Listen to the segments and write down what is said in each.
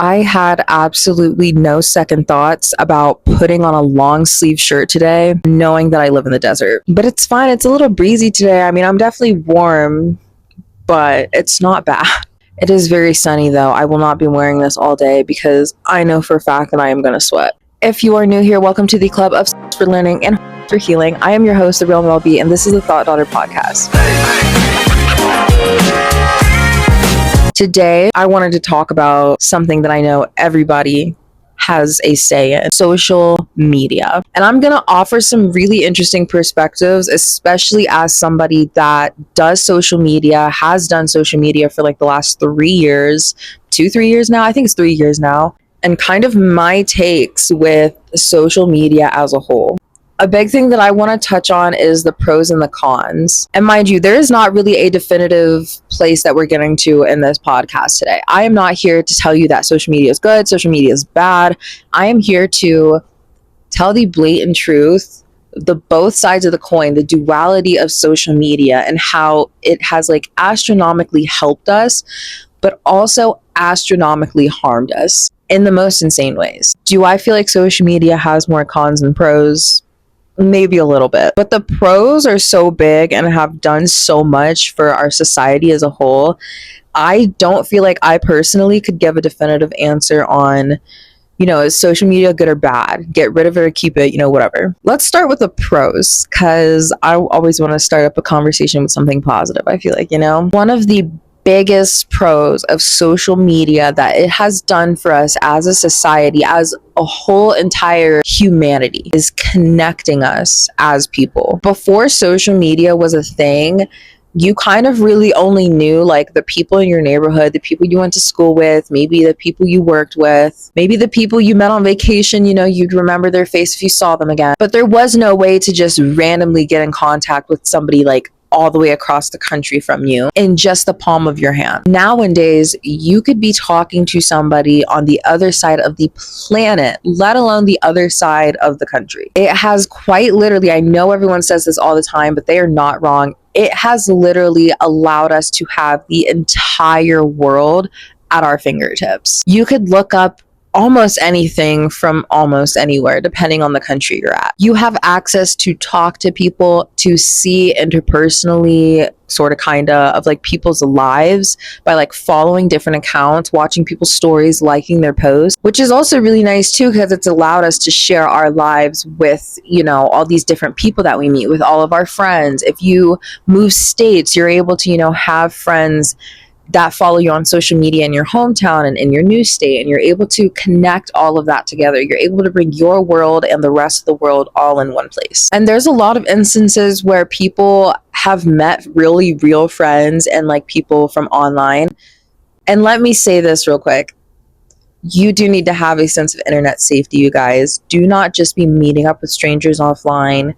I had absolutely no second thoughts about putting on a long sleeve shirt today, knowing that I live in the desert. But it's fine. It's a little breezy today. I mean, I'm definitely warm, but it's not bad. It is very sunny though. I will not be wearing this all day because I know for a fact that I am going to sweat. If you are new here, welcome to the Club of for Learning and for Healing. I am your host, the Real Mel B, and this is the Thought Daughter podcast. Today, I wanted to talk about something that I know everybody has a say in: social media. And I'm going to offer some really interesting perspectives, especially as somebody that does social media, has done social media for like the last 3 years, 3 years now. I think it's 3 years now. And kind of my takes with social media as a whole. A big thing that I want to touch on is the pros and the cons. And mind you, there is not really a definitive place that we're getting to in this podcast today. I am not here to tell you that social media is good, social media is bad. I am here to tell the blatant truth, the both sides of the coin, the duality of social media and how it has like astronomically helped us, but also astronomically harmed us in the most insane ways. Do I feel like social media has more cons than pros? Maybe a little bit, but the pros are so big and have done so much for our society as a whole. I don't feel like I personally could give a definitive answer on, is social media good or bad? Get rid of it or keep it, whatever. Let's start with the pros, because I always want to start up a conversation with something positive. I feel like, one of the biggest pros of social media that it has done for us as a society, as a whole entire humanity, is connecting us as people. Before social media was a thing, you kind of really only knew like the people in your neighborhood, the people you went to school with, maybe the people you worked with, maybe the people you met on vacation, you'd remember their face if you saw them again. But there was no way to just randomly get in contact with somebody like all the way across the country from you in just the palm of your hand. Nowadays, you could be talking to somebody on the other side of the planet, let alone the other side of the country. It has quite literally, I know everyone says this all the time, but they are not wrong. It has literally allowed us to have the entire world at our fingertips. You could look up almost anything from almost anywhere, depending on the country you're at. You have access to talk to people, to see interpersonally, kind of like people's lives by like following different accounts, watching people's stories, liking their posts, which is also really nice too, because it's allowed us to share our lives with, all these different people that we meet, with all of our friends. If you move states, you're able to, have friends that follow you on social media in your hometown and in your new state, and you're able to connect all of that together. You're able to bring your world and the rest of the world all in one place. And there's a lot of instances where people have met really real friends and like people from online. And let me say this real quick. You do need to have a sense of internet safety, you guys. Do not just be meeting up with strangers offline.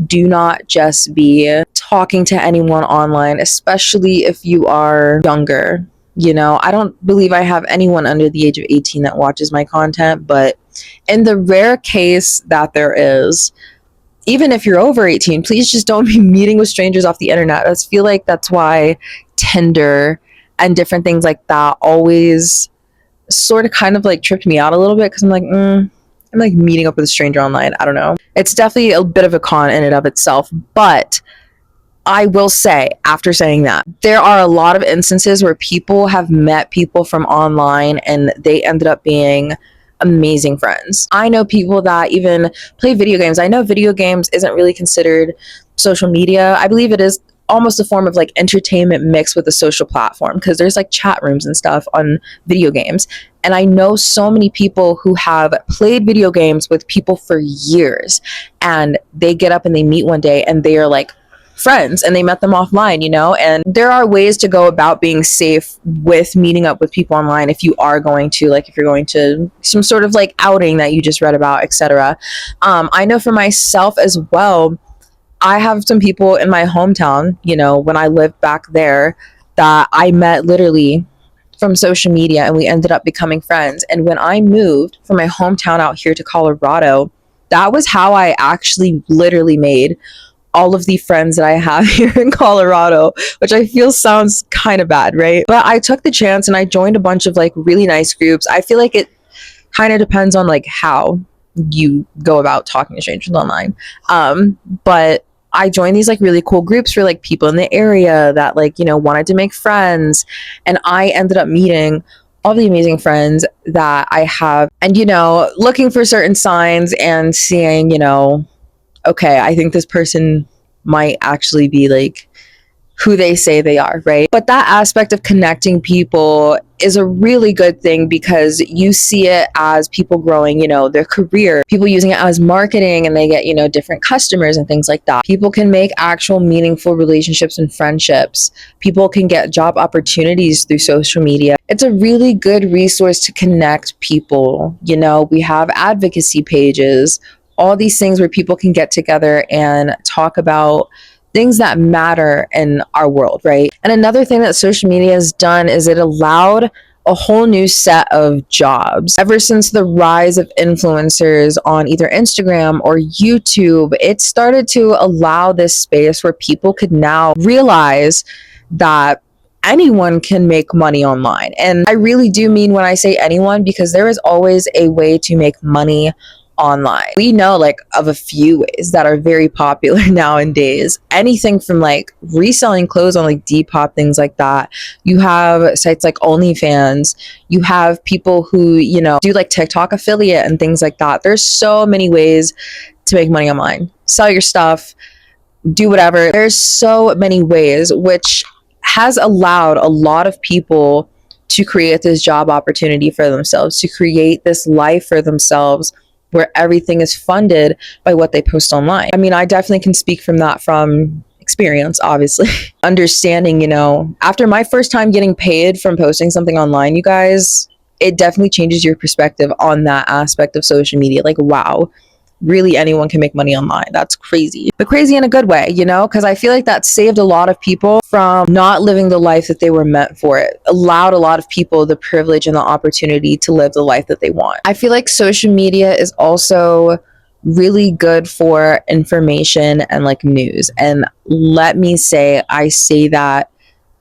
Do not just be talking to anyone online, especially if you are younger. I don't believe I have anyone under the age of 18 that watches my content, but in the rare case that there is, even if you're over 18, please just don't be meeting with strangers off the internet. I feel like that's why Tinder and different things like that always sort of kind of like tripped me out a little bit, because I'm like, I'm like meeting up with a stranger online. I don't know. It's definitely a bit of a con in and of itself, but I will say, after saying that, there are a lot of instances where people have met people from online and they ended up being amazing friends. I know people that even play video games. I know video games isn't really considered social media. I believe it is almost a form of like entertainment mixed with a social platform, because there's like chat rooms and stuff on video games. And I know so many people who have played video games with people for years, and they get up and they meet one day and they are like friends, and they met them offline, and there are ways to go about being safe with meeting up with people online if you are going to, like, if you're going to some sort of like outing that you just read about, etc. I know for myself as well, I have some people in my hometown, when I lived back there, that I met literally from social media, and we ended up becoming friends. And when I moved from my hometown out here to Colorado, that was how I actually literally made all of the friends that I have here in Colorado, which I feel sounds kind of bad, right? But I took the chance and I joined a bunch of like really nice groups. I feel like it kind of depends on like how you go about talking to strangers online. But I joined these like really cool groups for like people in the area that like, wanted to make friends. And I ended up meeting all the amazing friends that I have and, looking for certain signs and seeing, okay, I think this person might actually be like who they say they are, right? But that aspect of connecting people is a really good thing because you see it as people growing, their career, people using it as marketing and they get, different customers and things like that. People can make actual meaningful relationships and friendships. People can get job opportunities through social media. It's a really good resource to connect people. We have advocacy pages, all these things where people can get together and talk about things that matter in our world, right? And another thing that social media has done is it allowed a whole new set of jobs. Ever since the rise of influencers on either Instagram or YouTube, it started to allow this space where people could now realize that anyone can make money online. And I really do mean when I say anyone, because there is always a way to make money online. We know like of a few ways that are very popular nowadays. Anything from like reselling clothes on like Depop, things like that. You have sites like OnlyFans. You have people who, do like TikTok affiliate and things like that. There's so many ways to make money online. Sell your stuff, do whatever. There's so many ways, which has allowed a lot of people to create this job opportunity for themselves, to create this life for themselves where everything is funded by what they post online. I mean, I definitely can speak from that from experience, obviously. Understanding, after my first time getting paid from posting something online, you guys, it definitely changes your perspective on that aspect of social media. Like, wow, really anyone can make money online. That's crazy. But crazy in a good way, because I feel like that saved a lot of people from not living the life that they were meant for. It allowed a lot of people the privilege and the opportunity to live the life that they want. I feel like social media is also really good for information and like news. And let me say, I say that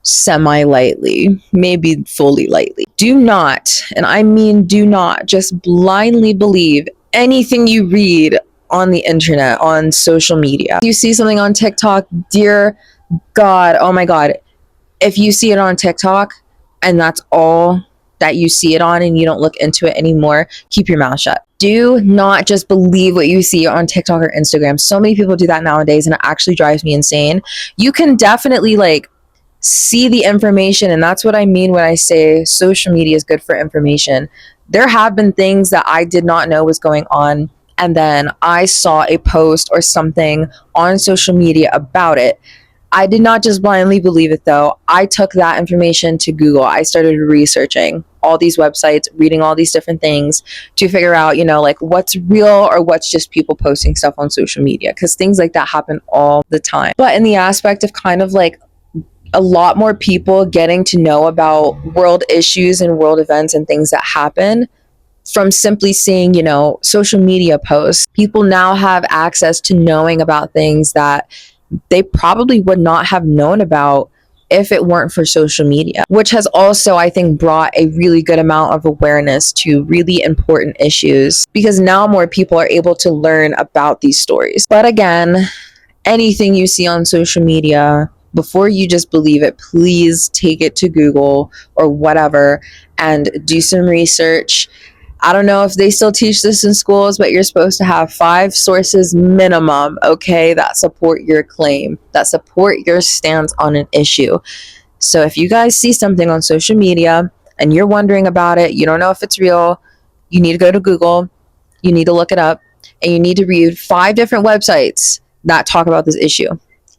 semi lightly, maybe fully lightly. Do not, and I mean do not, just blindly believe anything you read on the internet, on social media. You see something on TikTok, dear God, oh my God, if you see it on TikTok and that's all that you see it on and you don't look into it anymore, keep your mouth shut. Do not just believe what you see on TikTok or Instagram. So many people do that nowadays and it actually drives me insane. You can definitely like see the information, and that's what I mean when I say social media is good for information. There have been things that I did not know was going on, and then I saw a post or something on social media about it. I did not just blindly believe it though. I took that information to Google. I started researching all these websites, reading all these different things to figure out, like what's real or what's just people posting stuff on social media, because things like that happen all the time. But in the aspect of kind of like a lot more people getting to know about world issues and world events and things that happen from simply seeing, social media posts. People now have access to knowing about things that they probably would not have known about if it weren't for social media, which has also, I think, brought a really good amount of awareness to really important issues because now more people are able to learn about these stories. But again, anything you see on social media, before you just believe it, please take it to Google or whatever and do some research. I don't know if they still teach this in schools, but you're supposed to have 5 sources minimum, okay, that support your claim, that support your stance on an issue. So if you guys see something on social media and you're wondering about it, you don't know if it's real, you need to go to Google, you need to look it up, and you need to read 5 different websites that talk about this issue.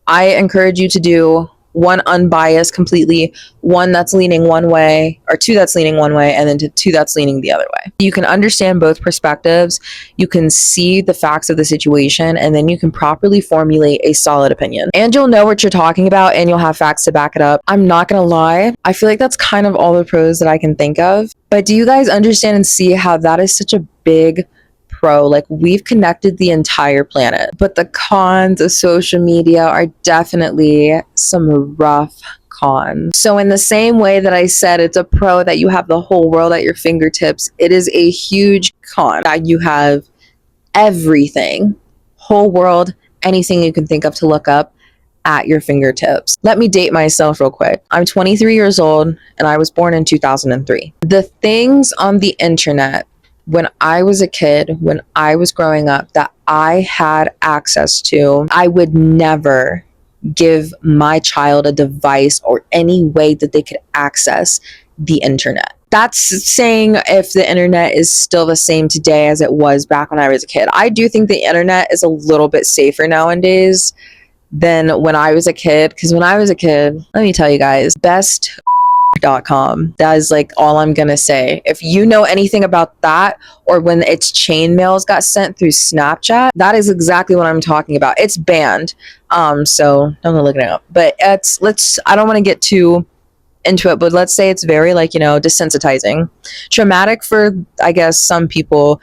I encourage you to do one unbiased completely, one that's leaning one way, or 2 that's leaning one way, and then 2 that's leaning the other way. You can understand both perspectives, you can see the facts of the situation, and then you can properly formulate a solid opinion. And you'll know what you're talking about, and you'll have facts to back it up. I'm not gonna lie, I feel like that's kind of all the pros that I can think of. But do you guys understand and see how that is such a big pro. Like, we've connected the entire planet. But the cons of social media are definitely some rough cons. So in the same way that I said it's a pro that you have the whole world at your fingertips, it is a huge con that you have everything, whole world, anything you can think of to look up at your fingertips. Let me date myself real quick. I'm 23 years old and I was born in 2003. The things on the internet when I was a kid, when I was growing up, that I had access to, I would never give my child a device or any way that they could access the internet. That's saying if the internet is still the same today as it was back when I was a kid. I do think the internet is a little bit safer nowadays than when I was a kid. Because when I was a kid, let me tell you guys, best.com. That is like all I'm gonna say. If you know anything about that, or when its chain mails got sent through Snapchat, that is exactly what I'm talking about. It's banned. So I'm gonna look it up. But I don't want to get too into it, but let's say it's very, like, desensitizing, traumatic for, I guess, some people,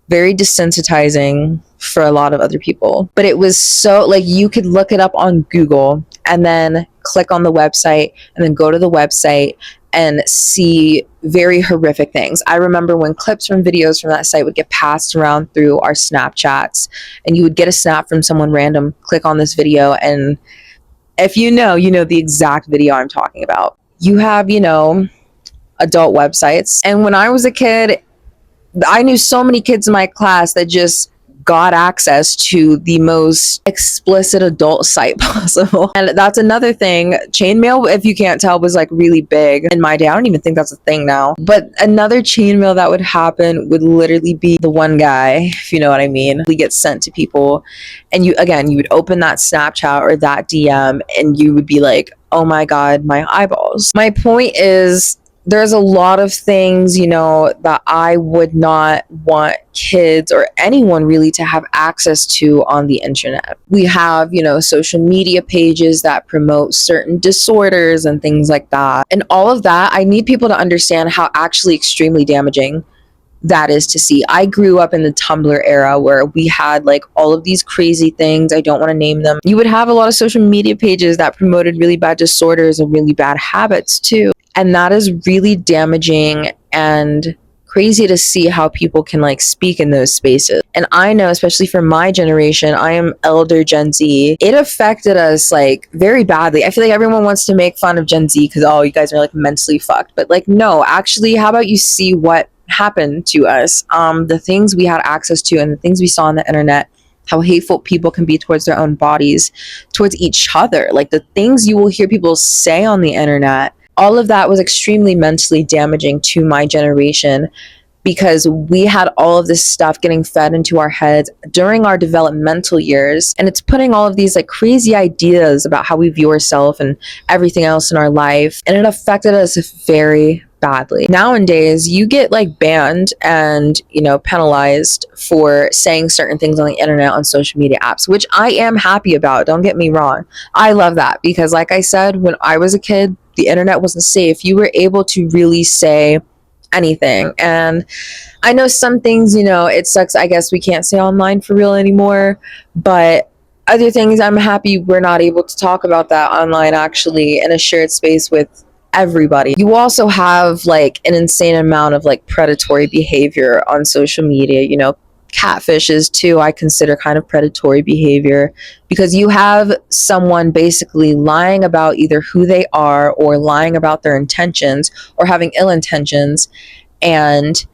very desensitizing for a lot of other people. But it was so, like, you could look it up on Google and then click on the website and then go to the website and see very horrific things. I remember when clips from videos from that site would get passed around through our Snapchats, and you would get a snap from someone random, click on this video, and if you know the exact video I'm talking about. You have, adult websites. And when I was a kid, I knew so many kids in my class that just got access to the most explicit adult site possible. And that's another thing. Chainmail, if you can't tell, was like really big in my day. I don't even think that's a thing now. But another chainmail that would happen would literally be the one guy, if you know what I mean. We get sent to people, and you would open that Snapchat or that DM and you would be like, oh my God, my eyeballs. My point is, there's a lot of things, that I would not want kids or anyone really to have access to on the internet. We have, social media pages that promote certain disorders and things like that. And all of that, I need people to understand how actually extremely damaging that is to see. I grew up in the Tumblr era where we had like all of these crazy things. I don't want to name them. You would have a lot of social media pages that promoted really bad disorders and really bad habits too. And that is really damaging and crazy to see how people can like speak in those spaces. And I know, especially for my generation, I am elder Gen Z, it affected us like very badly. I feel like everyone wants to make fun of Gen Z because, oh, you guys are like mentally fucked. But like, no, actually, how about you see what happened to us? The things we had access to and the things we saw on the internet, how hateful people can be towards their own bodies, towards each other, like the things you will hear people say on the internet. All of that was extremely mentally damaging to my generation because we had all of this stuff getting fed into our heads during our developmental years. And it's putting all of these like crazy ideas about how we view ourselves and everything else in our life. And it affected us very badly. Nowadays, you get like banned and, penalized for saying certain things on the internet, on social media apps, which I am happy about. Don't get me wrong. I love that because, like I said, when I was a kid, the internet wasn't safe. You were able to really say anything. And I know some things, it sucks. I guess we can't say online for real anymore. But other things, I'm happy we're not able to talk about that online actually in a shared space with everybody. You also have like an insane amount of like predatory behavior on social media, catfishes too, I consider kind of predatory behavior because you have someone basically lying about either who they are or lying about their intentions or having ill intentions and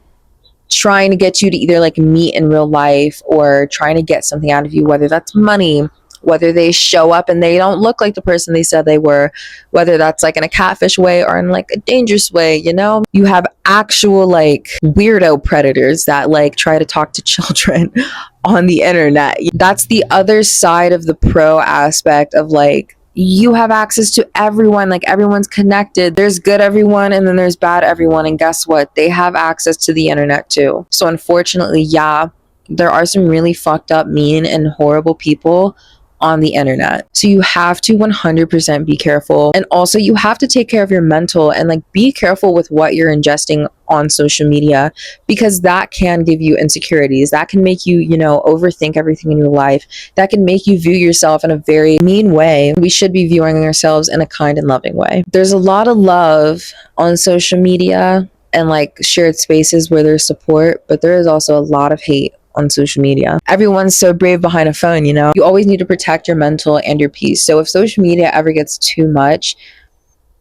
trying to get you to either like meet in real life or trying to get something out of you, whether that's money, whether they show up and they don't look like the person they said they were, whether that's like in a catfish way or in like a dangerous way, you have actual like weirdo predators that like try to talk to children on the internet. That's the other side of the pro aspect of like, you have access to everyone, like everyone's connected. There's good everyone and then there's bad everyone. And guess what? They have access to the internet too. So unfortunately, yeah, there are some really fucked up, mean and horrible people on the internet. So you have to 100% be careful. And also you have to take care of your mental and like be careful with what you're ingesting on social media, because that can give you insecurities. That can make you, overthink everything in your life. That can make you view yourself in a very mean way. We should be viewing ourselves in a kind and loving way. There's a lot of love on social media and like shared spaces where there's support, but there is also a lot of hate on social media. Everyone's so brave behind a phone, You always need to protect your mental and your peace. So if social media ever gets too much,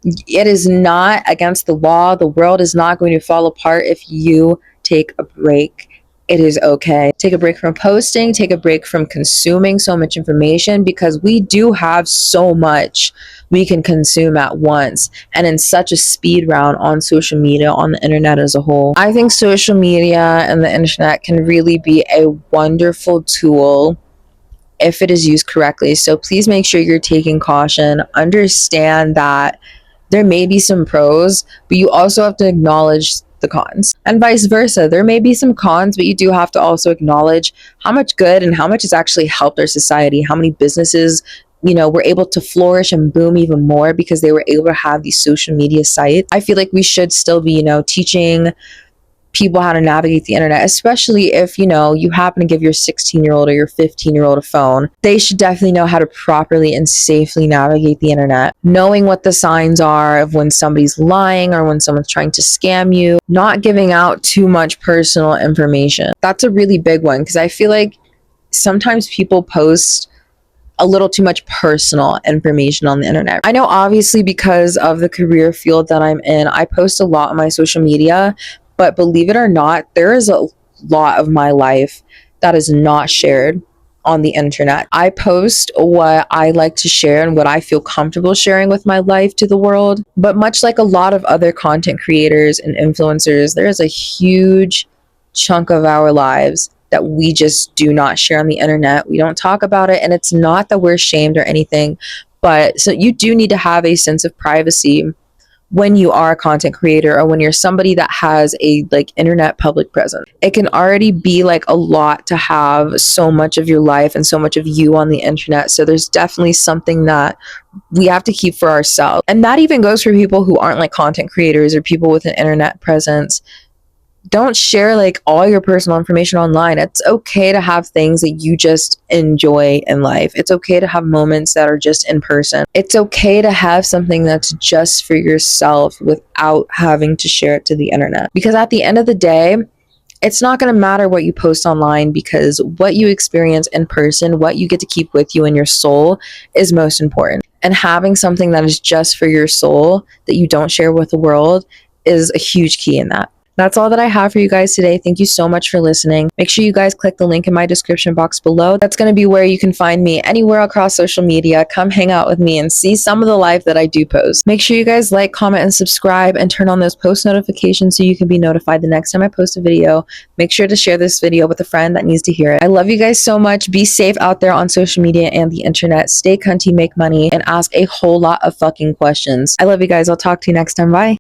it is not against the law. The world is not going to fall apart if you take a break. It is okay. Take a break from posting, take a break from consuming so much information, because we do have so much we can consume at once and in such a speed round on social media, on the internet as a whole. I think social media and the internet can really be a wonderful tool if it is used correctly. So please make sure you're taking caution. Understand that there may be some pros, but you also have to acknowledge the cons, and vice versa. There may be some cons, but you do have to also acknowledge how much good and how much it's actually helped our society, how many businesses were able to flourish and boom even more because they were able to have these social media sites. I feel like we should still be teaching people how to navigate the internet, especially if you happen to give your 16-year-old or your 15-year-old a phone. They should definitely know how to properly and safely navigate the internet, knowing what the signs are of when somebody's lying or when someone's trying to scam you, not giving out too much personal information. That's a really big one, because I feel like sometimes people post a little too much personal information on the internet. I know obviously because of the career field that I'm in, I post a lot on my social media, but believe it or not, there is a lot of my life that is not shared on the internet. I post what I like to share and what I feel comfortable sharing with my life to the world. But much like a lot of other content creators and influencers, there is a huge chunk of our lives that we just do not share on the internet. We don't talk about it, and it's not that we're ashamed or anything, but so you do need to have a sense of privacy when you are a content creator or when you're somebody that has a internet public presence. It can already be a lot to have so much of your life and so much of you on the internet. So there's definitely something that we have to keep for ourselves. And that even goes for people who aren't content creators or people with an internet presence. Don't share all your personal information online. It's okay to have things that you just enjoy in life. It's okay to have moments that are just in person. It's okay to have something that's just for yourself without having to share it to the internet. Because at the end of the day, it's not going to matter what you post online, because what you experience in person, what you get to keep with you in your soul, is most important. And having something that is just for your soul that you don't share with the world is a huge key in that. That's all that I have for you guys today. Thank you so much for listening. Make sure you guys click the link in my description box below. That's going to be where you can find me anywhere across social media. Come hang out with me and see some of the life that I do post. Make sure you guys like, comment, and subscribe, and turn on those post notifications so you can be notified the next time I post a video. Make sure to share this video with a friend that needs to hear it. I love you guys so much. Be safe out there on social media and the internet. Stay cunty, make money, and ask a whole lot of fucking questions. I love you guys. I'll talk to you next time. Bye.